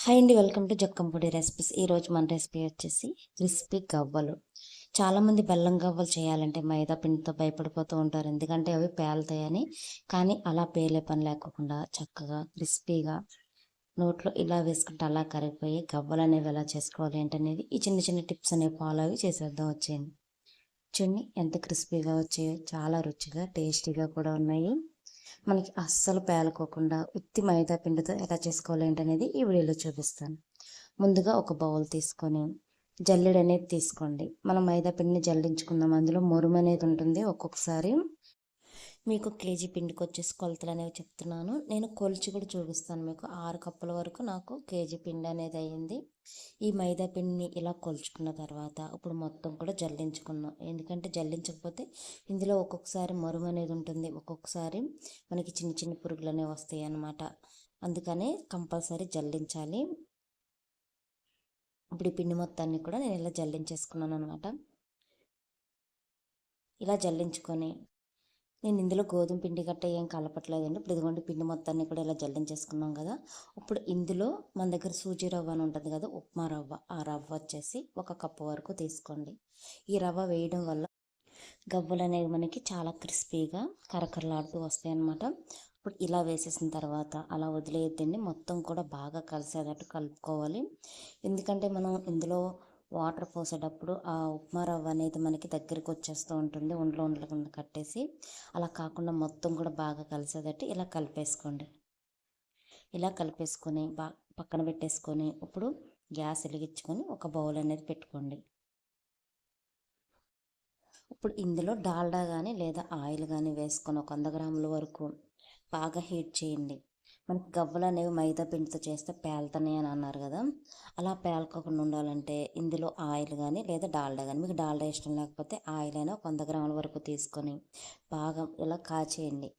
Hi అండి, welcome to Jakkampudi recipes. ఈరోజు మన రెసిపీ వచ్చేసి క్రిస్పీ గవ్వలు. చాలామంది బెల్లం గవ్వలు చేయాలంటే మైదా పిండితో భయపడిపోతూ ఉంటారు, ఎందుకంటే అవి పేలుతాయని. కానీ అలా పేలే పని లేకుండా చక్కగా క్రిస్పీగా నోట్లో ఇలా వేసుకుంటే అలా కరిగిపోయి గవ్వలు అనేవి ఎలా చేసుకోవాలి ఏంటనేది ఈ చిన్న చిన్న టిప్స్ అనేవి ఫాలో అవి చేసేద్దాం వచ్చేయండి. చూడండి ఎంత క్రిస్పీగా వచ్చాయో, చాలా రుచిగా టేస్టీగా కూడా ఉన్నాయి. మనకి అస్సలు పేలకోకుండా ఉత్తి మైదా పిండితో ఎలా చేసుకోవాలి ఏంటనేది ఈ వీడియోలో చూపిస్తాను. ముందుగా ఒక బౌల్ తీసుకొని జల్లెడ అనేది తీసుకోండి. మనం మైదా పిండిని జల్లించుకుందాం. అందులో మురుము అనేది ఉంటుంది. ఒక్కొక్కసారి మీకు కేజీ పిండికి వచ్చేసి కొలతలు అనేవి చెప్తున్నాను. నేను కొలిచి కూడా చూపిస్తాను మీకు. 6 కప్పుల వరకు నాకు కేజీ పిండి అనేది అయ్యింది. ఈ మైదా పిండిని ఇలా కొలుచుకున్న తర్వాత ఇప్పుడు మొత్తం కూడా జల్లించుకున్నాం. ఎందుకంటే జల్లించకపోతే ఇందులో ఒక్కొక్కసారి మరుము అనేది ఉంటుంది, ఒక్కొక్కసారి మనకి చిన్న చిన్న పురుగులు అనేవి వస్తాయి అన్నమాట. అందుకనే కంపల్సరీ జల్లించాలి. ఇప్పుడు ఈ పిండి మొత్తాన్ని కూడా నేను ఇలా జల్లించేసుకున్నాను అనమాట. ఇలా జల్లించుకొని నేను ఇందులో గోధుమ పిండి గట్ట ఏం కలపట్లేదండి. ఇప్పుడు ఇదిగోండి పిండి మొత్తాన్ని కూడా ఇలా జల్లించేసుకున్నాం కదా. ఇప్పుడు ఇందులో మన దగ్గర సూజీ రవ్వ అని ఉంటుంది కదా, ఉప్మా రవ్వ. ఆ రవ్వ వచ్చేసి 1 కప్పు వరకు తీసుకోండి. ఈ రవ్వ వేయడం వల్ల గవ్వలు అనేవి మనకి చాలా క్రిస్పీగా కరకరలాడుతూ వస్తాయి అన్నమాట. ఇప్పుడు ఇలా వేసేసిన తర్వాత అలా వదిలేయద్దండి, మొత్తం కూడా బాగా కలిసేటట్టు కలుపుకోవాలి. ఎందుకంటే మనం ఇందులో వాటర్ పోసేటప్పుడు ఆ ఉప్మా రవ్వ అనేది మనకి దగ్గరికి వచ్చేస్తూ ఉంటుంది, ఉండలు ఉండలు కట్టేసి. అలా కాకుండా మొత్తం కూడా బాగా కలిసేటట్టు ఇలా కలిపేసుకోండి. ఇలా కలిపేసుకొని పక్కన పెట్టేసుకొని ఇప్పుడు గ్యాస్ వెలిగించుకొని ఒక బౌల్ అనేది పెట్టుకోండి. ఇప్పుడు ఇందులో డాల్డా కానీ లేదా ఆయిల్ కానీ వేసుకొని ఒక 100 గ్రాముల వరకు బాగా హీట్ చేయండి. మనకి గవ్వలు అనేవి మైదా పిండితో చేస్తే పేలుతున్నాయి అని అన్నారు కదా, అలా పేలకోకుండా ఉండాలంటే ఇందులో ఆయిల్ కానీ లేదా డాల్డా కానీ, మీకు డాల్డా ఇష్టం లేకపోతే ఆయిల్ అయినా 100 గ్రాముల వరకు తీసుకొని బాగా ఇలా కాచేయండి.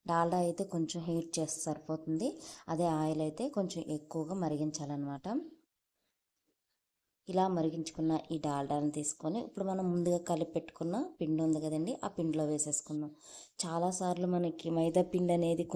డాల్డా అయితే కొంచెం హీట్ చేస్తే సరిపోతుంది, అదే ఆయిల్ అయితే కొంచెం ఎక్కువగా మరిగించాలన్నమాట. ఇలా మరిగించుకున్న ఈ డాల్డాని తీసుకొని ఇప్పుడు మనం ముందుగా కలిపి పెట్టుకున్న పిండి ఉంది కదండి, ఆ పిండిలో వేసేసుకుందాం. చాలాసార్లు మనకి మైదా పిండి అనేది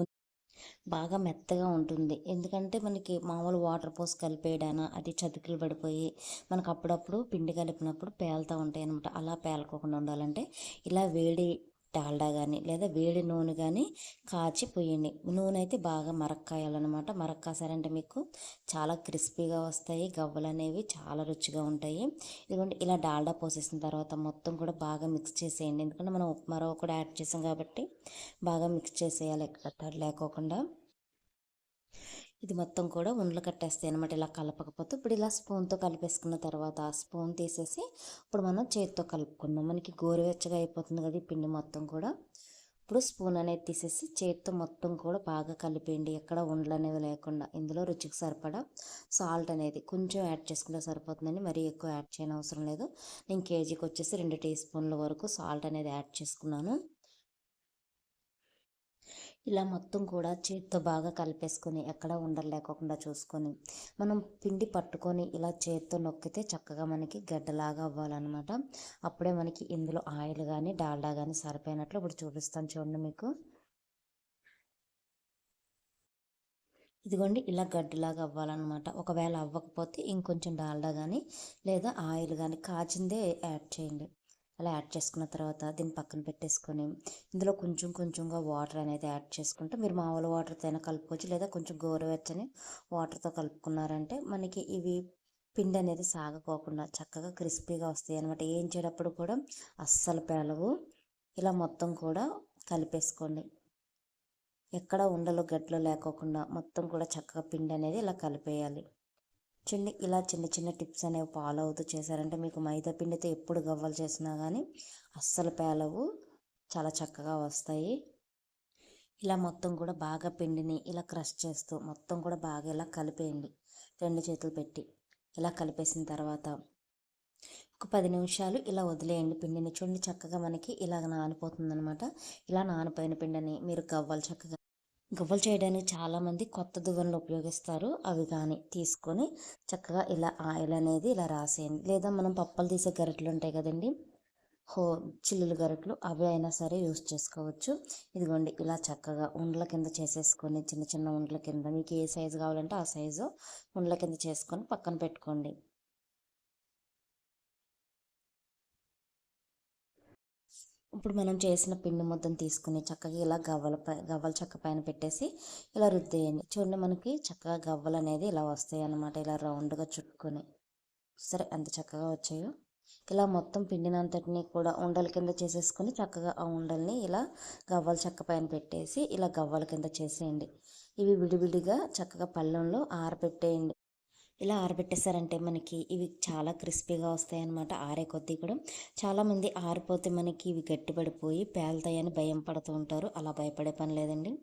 బాగా మెత్తగా ఉంటుంది, ఎందుకంటే మనకి మామూలు వాటర్ పోసి కలిపేయడాన అది చతికిలు పడిపోయి మనకు అప్పుడప్పుడు పిండి కలిపినప్పుడు పేలుతూ ఉంటాయి అనమాట. అలా పేలకోకుండా ఉండాలంటే ఇలా వేడి డాల్డా కానీ లేదా వేడి నూనె కానీ కాచి పోయండి. నూనె అయితే బాగా మరక్కాయాలన్నమాట. మరక్కాసారంటే మీకు చాలా క్రిస్పీగా వస్తాయి గవ్వలు అనేవి, చాలా రుచిగా ఉంటాయి. ఇదిగోండి ఇలా డాల్డా పోసేసిన తర్వాత మొత్తం కూడా బాగా మిక్స్ చేసేయండి. ఎందుకంటే మనం ఉప్మా రవ్వ కూడా యాడ్ చేసాం కాబట్టి బాగా మిక్స్ చేసేయాలి, ఎక్కడ తడి లేకోకుండా. ఇది మొత్తం కూడా ఉండలు కట్టేస్తాయి అనమాట ఇలా కలపకపోతే. ఇప్పుడు ఇలా స్పూన్తో కలిపేసుకున్న తర్వాత ఆ స్పూన్ తీసేసి ఇప్పుడు మనం చేతితో కలుపుకుందాం. మనకి గోరువెచ్చగా అయిపోతుంది కదా ఈ పిండి మొత్తం కూడా. ఇప్పుడు స్పూన్ అనేది తీసేసి చేతితో మొత్తం కూడా బాగా కలిపేయండి, ఎక్కడ ఉండలు అనేవి లేకుండా. ఇందులో రుచికి సరిపడా సాల్ట్ అనేది కొంచెం యాడ్ చేసుకుంటే సరిపోతుందండి, మరీ ఎక్కువ యాడ్ చేయని అవసరం లేదు. నేను కేజీకి వచ్చేసి 2 టీ స్పూన్ల వరకు సాల్ట్ అనేది యాడ్ చేసుకున్నాను. ఇలా మొత్తం కూడా చేతితో బాగా కలిపేసుకొని ఎక్కడ ఉండలు లేకోకుండా చూసుకొని మనం పిండి పట్టుకొని ఇలా చేతితో నొక్కితే చక్కగా మనకి గడ్డలాగా అవ్వాలన్నమాట. అప్పుడే మనకి ఇందులో ఆయిల్ కానీ డాల్డా కానీ సరిపోయినట్లు. ఇప్పుడు చూపిస్తాను చూడండి మీకు. ఇదిగోండి ఇలా గడ్డలాగా అవ్వాలన్నమాట. ఒకవేళ అవ్వకపోతే ఇంకొంచెం డాల్డా కానీ లేదా ఆయిల్ కానీ కాచిందే యాడ్ చేయండి. అలా యాడ్ చేసుకున్న తర్వాత దీన్ని పక్కన పెట్టేసుకొని ఇందులో కొంచెం కొంచెంగా వాటర్ అనేది యాడ్ చేసుకుంటే, మీరు మామూలు వాటర్తో అయినా కలుపుకోవచ్చు లేదా కొంచెం గోరువెచ్చని వాటర్తో కలుపుకున్నారంటే మనకి ఇవి పిండి అనేది సాగకోకుండా చక్కగా క్రిస్పీగా వస్తాయి అనమాట. వేయించేటప్పుడు కూడా అస్సలు పేలవు. ఇలా మొత్తం కూడా కలిపేసుకోండి, ఎక్కడ ఉండలు గడ్డలు లేకోకుండా మొత్తం కూడా చక్కగా పిండి అనేది ఇలా కలిపేయాలి. చూడండి ఇలా చిన్న చిన్న టిప్స్ అనేవి ఫాలో అవుతూ చేశారంటే మీకు మైదా పిండితో ఎప్పుడు గవ్వలు చేసినా కానీ అస్సలు పేలవు, చాలా చక్కగా వస్తాయి. ఇలా మొత్తం కూడా బాగా పిండిని ఇలా క్రష్ చేస్తూ మొత్తం కూడా బాగా ఇలా కలిపేయండి 2 చేతులు పెట్టి. ఇలా కలిపేసిన తర్వాత ఒక 10 నిమిషాలు ఇలా వదిలేయండి పిండిని. చూడండి చక్కగా మనకి ఇలాగ నానిపోతుంది అనమాట. ఇలా నానిపోయిన పిండిని మీరు గవ్వలు చేయడానికి చాలామంది కొత్త దువ్వెనలు ఉపయోగిస్తారు, అవి కానీ తీసుకొని చక్కగా ఇలా ఆయిల్ అనేది ఇలా రాసేయండి. లేదా మనం పప్పలు తీసే గరిటెలు ఉంటాయి కదండి, హో చిల్లులు గరిటెలు అవి అయినా సరే యూస్ చేసుకోవచ్చు. ఇదిగోండి ఇలా చక్కగా ఉండల కింద చేసేసుకొని చిన్న చిన్న ఉండల కింద మీకు ఏ సైజు కావాలంటే ఆ సైజు ఉండల కింద చేసుకొని పక్కన పెట్టుకోండి. ఇప్పుడు మనం చేసిన పిండి ముద్దను తీసుకుని చక్కగా ఇలా గవ్వల చెక్క పైన పెట్టేసి ఇలా రుద్దేయండి. చూడండి మనకి చక్కగా గవ్వలు అనేది ఇలా వస్తాయి అన్నమాట. ఇలా రౌండ్గా చుట్టుకొని సరే ఎంత చక్కగా వచ్చాయో. ఇలా మొత్తం పిండినంతటిని కూడా ఉండల కింద చేసేసుకొని చక్కగా ఆ ఉండల్ని ఇలా గవ్వల చెక్క పైన పెట్టేసి ఇలా గవ్వల కింద చేసేయండి. ఇవి విడివిడిగా చక్కగా పళ్ళెంలో ఆరబెట్టేయండి. ఇలా ఆరబెట్టేసారంటే మనకి ఇవి చాలా క్రిస్పీగా వస్తాయి అన్నమాట. ఆరే కొద్దీ కూడా చాలామంది ఆరిపోతే మనకి ఇవి గట్టిపడిపోయి పేలుతాయని భయం పడుతూ ఉంటారు. అలా భయపడే పని లేదండి.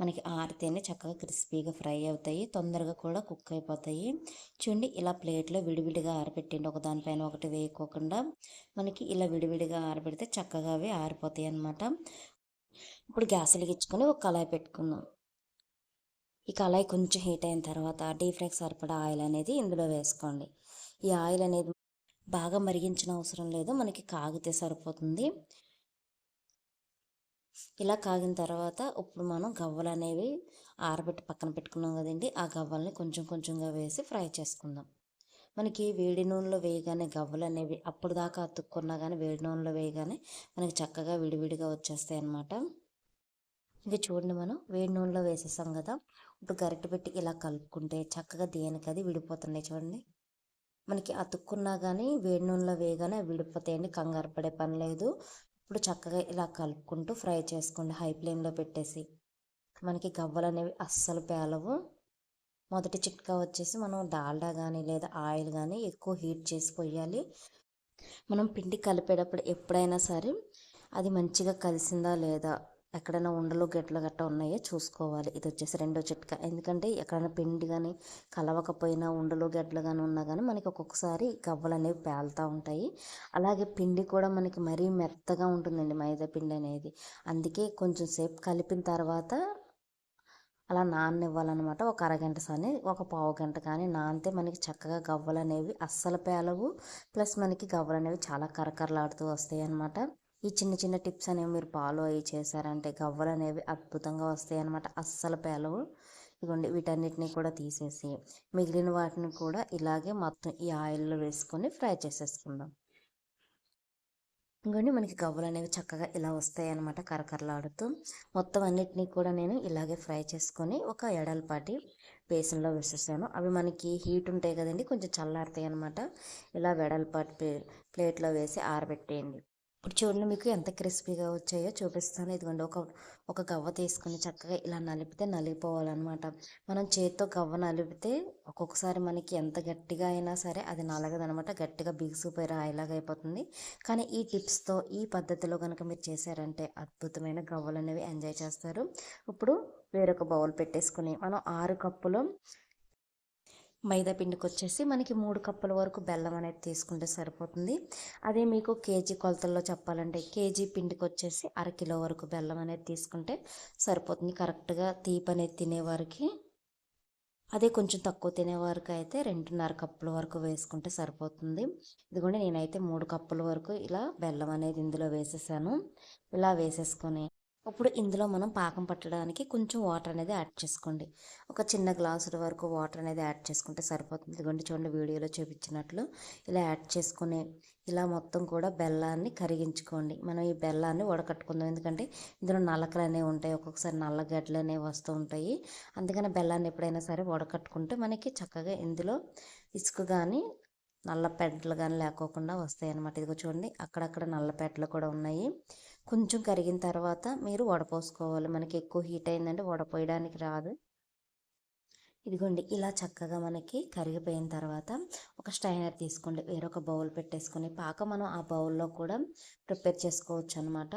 మనకి ఆరితేనే చక్కగా క్రిస్పీగా ఫ్రై అవుతాయి, తొందరగా కూడా కుక్ అయిపోతాయి. చూడండి ఇలా ప్లేట్లో విడివిడిగా ఆరబెట్టండి, ఒకదానిపైన ఒకటి వేయకోకుండా. మనకి ఇలా విడివిడిగా ఆరబెడితే చక్కగా అవి ఆరిపోతాయి అన్నమాట. ఇప్పుడు గ్యాస్ వెలిగించుకొని ఒక కళాయి పెట్టుకుందాం. ఈ కళాయి కొంచెం హీట్ అయిన తర్వాత డీప్ ఫ్రైకి సరిపడా ఆయిల్ అనేది ఇందులో వేసుకోండి. ఈ ఆయిల్ అనేది బాగా మరిగించిన అవసరం లేదు, మనకి కాగితే సరిపోతుంది. ఇలా కాగిన తర్వాత ఇప్పుడు మనం గవ్వలు అనేవి ఆరబెట్టి పక్కన పెట్టుకున్నాం కదండి, ఆ గవ్వల్ని కొంచెం కొంచెంగా వేసి ఫ్రై చేసుకుందాం. మనకి వేడి నూనెలో వేయగానే గవ్వలు అనేవి అప్పుడు దాకా అతుక్కున్నా కానీ వేడి నూనెలో వేయగానే మనకి చక్కగా విడివిడిగా వచ్చేస్తాయి అన్నమాట. ఇవి చూడండి మనం వేడి నూనెలో వేసేసాం కదా, ఇప్పుడు గరిటె పెట్టి ఇలా కలుపుకుంటే చక్కగా దేనికది విడిపోతున్నాయి చూడండి. మనకి అతుక్కున్నా కానీ వేడి నూనెలో వేయగానే అవి విడిపోతాయండి, కంగారు పడే పని లేదు. ఇప్పుడు చక్కగా ఇలా కలుపుకుంటూ ఫ్రై చేసుకోండి హై ఫ్లేమ్లో పెట్టేసి. మనకి గవ్వలు అనేవి అస్సలు పేలవు. మొదటి చిట్కా వచ్చేసి మనం డాల్డా కానీ లేదా ఆయిల్ కానీ ఎక్కువ హీట్ చేసి పోయాలి. మనం పిండి కలిపేటప్పుడు ఎప్పుడైనా సరే అది మంచిగా కలిసిందా లేదా, ఎక్కడైనా ఉండలు గెట్లు గట్ట ఉన్నాయో చూసుకోవాలి. ఇది వచ్చేసి రెండో చిట్కా. ఎందుకంటే ఎక్కడైనా పిండి కానీ కలవకపోయినా ఉండలు గెట్లు కానీ ఉన్నా కానీ మనకి ఒక్కొక్కసారి గవ్వలు అనేవి పేలుతూ ఉంటాయి. అలాగే పిండి కూడా మనకి మరీ మెత్తగా ఉంటుందండి మైదా పిండి అనేది. అందుకే కొంచెం సేపు కలిపిన తర్వాత అలా నాననివ్వాలన్నమాట. ఒక అరగంట కానీ ఒక పావు గంట కానీ నానితే మనకి చక్కగా గవ్వలు అనేవి అస్సలు పేలవు. ప్లస్ మనకి గవ్వలు అనేవి చాలా కరకరలాడుతూ వస్తాయి అన్నమాట. ఈ చిన్న చిన్న టిప్స్ అనేవి మీరు ఫాలో అయ్యి చేశారంటే గవ్వలు అనేవి అద్భుతంగా వస్తాయి అన్నమాట, అస్సలు పేలవు. ఇదిగోండి వీటన్నిటిని కూడా తీసేసి మిగిలిన వాటిని కూడా ఇలాగే మొత్తం ఈ ఆయిల్లో వేసుకొని ఫ్రై చేసేసుకుందాం. ఇంకోండి మనకి గవ్వలు అనేవి చక్కగా ఇలా వస్తాయి అన్నమాట, కరకరలాడుతూ. మొత్తం అన్నిటినీ కూడా నేను ఇలాగే ఫ్రై చేసుకొని ఒక ఎడల్పాటి బేసన్లో వేసేసాను. అవి మనకి హీట్ ఉంటాయి కదండి, కొంచెం చల్లారుతాయి అన్నమాట. ఇలా వెడల్పాటి ప్లేట్లో వేసి ఆరబెట్టేయండి. ఇప్పుడు చూడండి మీకు ఎంత క్రిస్పీగా వచ్చాయో చూపిస్తాను. ఇదిగోండి ఒక గవ్వ తీసుకుని చక్కగా ఇలా నలిపితే నలిగిపోవాలన్నమాట. మనం చేత్తో గవ్వ నలిపితే ఒక్కొక్కసారి మనకి ఎంత గట్టిగా అయినా సరే అది నలగదనమాట, గట్టిగా బిగుసిపోయి రాయిలాగా అయిపోతుంది. కానీ ఈ టిప్స్తో ఈ పద్ధతిలో కనుక మీరు చేశారంటే అద్భుతమైన గవ్వలు అనేవి ఎంజాయ్ చేస్తారు. ఇప్పుడు వేరొక బౌల్ పెట్టేసుకుని మనం 6 కప్పులు మైదా పిండికి వచ్చేసి మనకి 3 కప్పుల వరకు బెల్లం అనేది తీసుకుంటే సరిపోతుంది. అదే మీకు కేజీ కొలతల్లో చెప్పాలంటే కేజీ పిండికి వచ్చేసి అరకిలో వరకు బెల్లం అనేది తీసుకుంటే సరిపోతుంది కరెక్ట్గా తీపి అనేది తినేవారికి. అదే కొంచెం తక్కువ తినేవారికి అయితే 2.5 కప్పుల వరకు వేసుకుంటే సరిపోతుంది. ఇదిగోండి నేనైతే 3 కప్పుల వరకు ఇలా బెల్లం అనేది ఇందులో వేసేసాను. ఇలా వేసేసుకొని ఇప్పుడు ఇందులో మనం పాకం పట్టడానికి కొంచెం వాటర్ అనేది యాడ్ చేసుకోండి. ఒక చిన్న గ్లాసుల వరకు వాటర్ అనేది యాడ్ చేసుకుంటే సరిపోతుంది. ఇదిగోండి చూడండి వీడియోలో చూపించినట్లు ఇలా యాడ్ చేసుకుని ఇలా మొత్తం కూడా బెల్లాన్ని కరిగించుకోండి. మనం ఈ బెల్లాన్ని వడకట్టుకుందాం, ఎందుకంటే ఇందులో నలకలు అనేవి ఉంటాయి, ఒక్కొక్కసారి నల్లగడ్డలు అనేవి వస్తూ ఉంటాయి. అందుకని బెల్లాన్ని ఎప్పుడైనా సరే వడకట్టుకుంటే మనకి చక్కగా ఇందులో ఇసుక కానీ నల్ల పెడ్లు కానీ లేకోకుండా వస్తాయి అన్నమాట. ఇదిగో చూడండి అక్కడక్కడ నల్ల పెడ్లు కూడా ఉన్నాయి. కొంచెం కరిగిన తర్వాత మీరు వడపోసుకోవాలి. మనకి ఎక్కువ హీట్ అయిందంటే వడపోయడానికి రాదు. ఇదిగోండి ఇలా చక్కగా మనకి కరిగిపోయిన తర్వాత ఒక స్ట్రైనర్ తీసుకోండి, వేరొక బౌల్ పెట్టేసుకొని పాక మనం ఆ బౌల్లో కూడా ప్రిపేర్ చేసుకోవచ్చు అనమాట.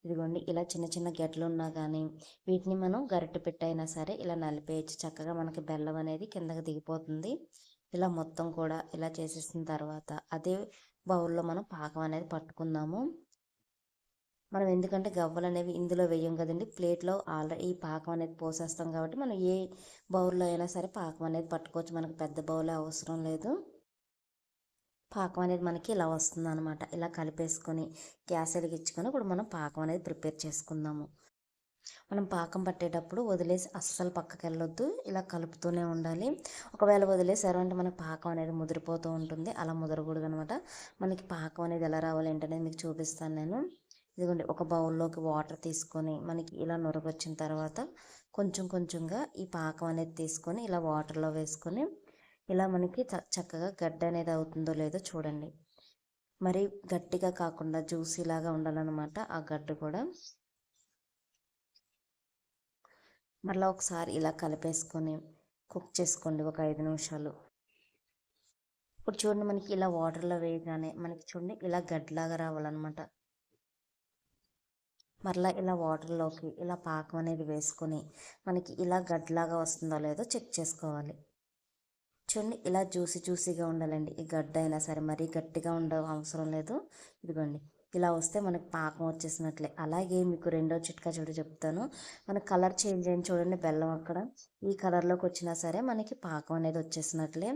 ఇదిగోండి ఇలా చిన్న చిన్న గెట్లు ఉన్నా కానీ వీటిని మనం గరిటె పెట్టైనా సరే ఇలా నలిపేయచ్చు. చక్కగా మనకి బెల్లం అనేది కిందకి దిగిపోతుంది. ఇలా మొత్తం కూడా ఇలా చేసేసిన తర్వాత అదే బౌల్లో మనం పాకం అనేది పట్టుకుందాము. మనం ఎందుకంటే గవ్వలు అనేవి ఇందులో వేయం కదండి, ప్లేట్లో ఆల్రెడీ ఈ పాకం అనేది పోసేస్తాం కాబట్టి మనం ఏ బౌల్లో అయినా సరే పాకం అనేది పట్టుకోవచ్చు, మనకు పెద్ద బౌల్ అవసరం లేదు. పాకం అనేది మనకి ఇలా వస్తుందన్నమాట. ఇలా కలిపేసుకొని గ్యాస్ వెలిగించుకొని ఇప్పుడు మనం పాకం అనేది ప్రిపేర్ చేసుకుందాము. మనం పాకం పట్టేటప్పుడు వదిలేసి అస్సలు పక్కకి వెళ్ళొద్దు, ఇలా కలుపుతూనే ఉండాలి. ఒకవేళ వదిలేసారు అంటే మనకి పాకం అనేది ముదిరిపోతూ ఉంటుంది, అలా ముదరకూడదు అనమాట. మనకి పాకం అనేది ఎలా రావాలి ఏంటనేది మీకు చూపిస్తాను నేను. ఇదిగోండి, ఒక బౌల్లోకి వాటర్ తీసుకొని మనకి ఇలా నురగొచ్చిన తర్వాత కొంచెం కొంచెంగా ఈ పాకం అనేది తీసుకొని ఇలా వాటర్లో వేసుకొని ఇలా మనకి చక్కగా గడ్డ అనేది అవుతుందో లేదో చూడండి. మరి గట్టిగా కాకుండా జ్యూసీలాగా ఉండాలన్నమాట ఆ గడ్డ కూడా. మరలా ఒకసారి ఇలా కలిపేసుకొని కుక్ చేసుకోండి ఒక 5 నిమిషాలు. ఇప్పుడు చూడండి, మనకి ఇలా వాటర్లో వేయగానే మనకి చూడండి ఇలా గడ్డలాగా రావాలన్నమాట. మరలా ఇలా వాటర్లోకి ఇలా పాకం అనేది వేసుకొని మనకి ఇలా గడ్డలాగా వస్తుందో లేదో చెక్ చేసుకోవాలి. చూడండి, ఇలా జ్యూసీగా ఉండాలండి. ఈ గడ్డ అయినా సరే మరీ గట్టిగా అవసరం లేదు. ఇదిగోండి, ఇలా వస్తే మనకి పాకం వచ్చేసినట్లే. అలాగే మీకు రెండో చిట్కా చెప్తాను. మనకి కలర్ చేంజ్ అయింది చూడండి, బెల్లం అక్కడ ఈ కలర్లోకి వచ్చినా సరే మనకి పాకం అనేది వచ్చేసినట్లే.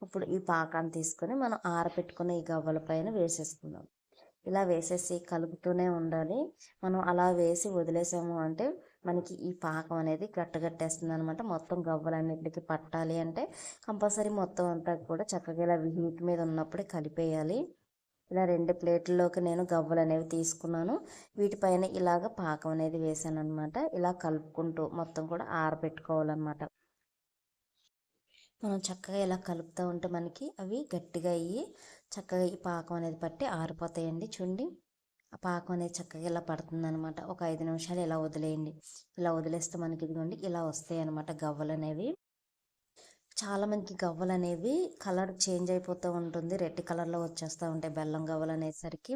ఇప్పుడు ఈ పాకాన్ని తీసుకొని మనం ఆరబెట్టుకున్న ఈ గవ్వల పైన వేసేసుకుందాం. ఇలా వేసేసి కలుపుతూనే ఉండాలి. మనం అలా వేసి వదిలేసాము అంటే మనకి ఈ పాకం అనేది గట్టేస్తుంది అనమాట. మొత్తం గవ్వలన్నిటికి పట్టాలి అంటే కంపల్సరీ మొత్తం అంతా కూడా చక్కగా ఇలా హీట్ మీద ఉన్నప్పుడే కలిపేయాలి. ఇలా 2 ప్లేట్లలోకి నేను గవ్వలు అనేవి తీసుకున్నాను. వీటిపైన ఇలాగ పాకం అనేది వేసాను అనమాట. ఇలా కలుపుకుంటూ మొత్తం కూడా ఆరబెట్టుకోవాలన్నమాట. మనం చక్కగా ఇలా కలుపుతూ ఉంటే మనకి అవి గట్టిగా అయ్యి చక్కగా ఈ పాకం అనేది పట్టి ఆరిపోతాయండి. చూడండి, ఆ పాకం అనేది చక్కగా ఇలా పడుతుందనమాట. ఒక 5 నిమిషాలు ఇలా వదిలేయండి. ఇలా వదిలేస్తే మనకి ఇదిగోండి ఇలా వస్తాయి అనమాట గవ్వలు అనేవి. చాలామందికి గవ్వలు అనేవి కలర్ చేంజ్ అయిపోతూ ఉంటుంది, రెడ్ కలర్లో వచ్చేస్తూ ఉంటాయి బెల్లం గవ్వలు అనేసరికి.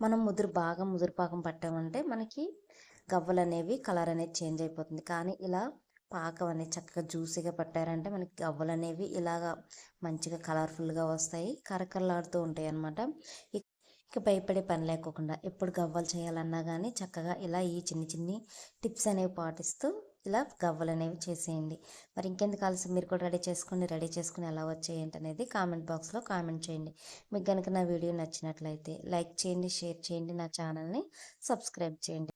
మనం బాగా ముదురు పాకం పట్టామంటే మనకి గవ్వలు అనేవి కలర్ అనేది చేంజ్ అయిపోతుంది. కానీ ఇలా పాకం అనేది చక్కగా జ్యూసీగా పట్టారంటే మనకి గవ్వలు అనేవి ఇలాగా మంచిగా కలర్ఫుల్గా వస్తాయి, కరకరలాడుతూ ఉంటాయి అన్నమాట. ఇక భయపడే పని లేకోకుండా ఎప్పుడు గవ్వలు చేయాలన్నా కానీ చక్కగా ఇలా ఈ చిన్ని టిప్స్ అనేవి పాటిస్తూ ఇలా గవ్వలు అనేవి చేసేయండి. మరి ఇంకెందుకు ఆలస్యం, మీరు కూడా రెడీ చేసుకుని ఎలా వచ్చేయండి అనేది కామెంట్ బాక్స్లో కామెంట్ చేయండి. మీకు కనుక నా వీడియో నచ్చినట్లయితే లైక్ చేయండి, షేర్ చేయండి, నా ఛానల్ని సబ్స్క్రైబ్ చేయండి.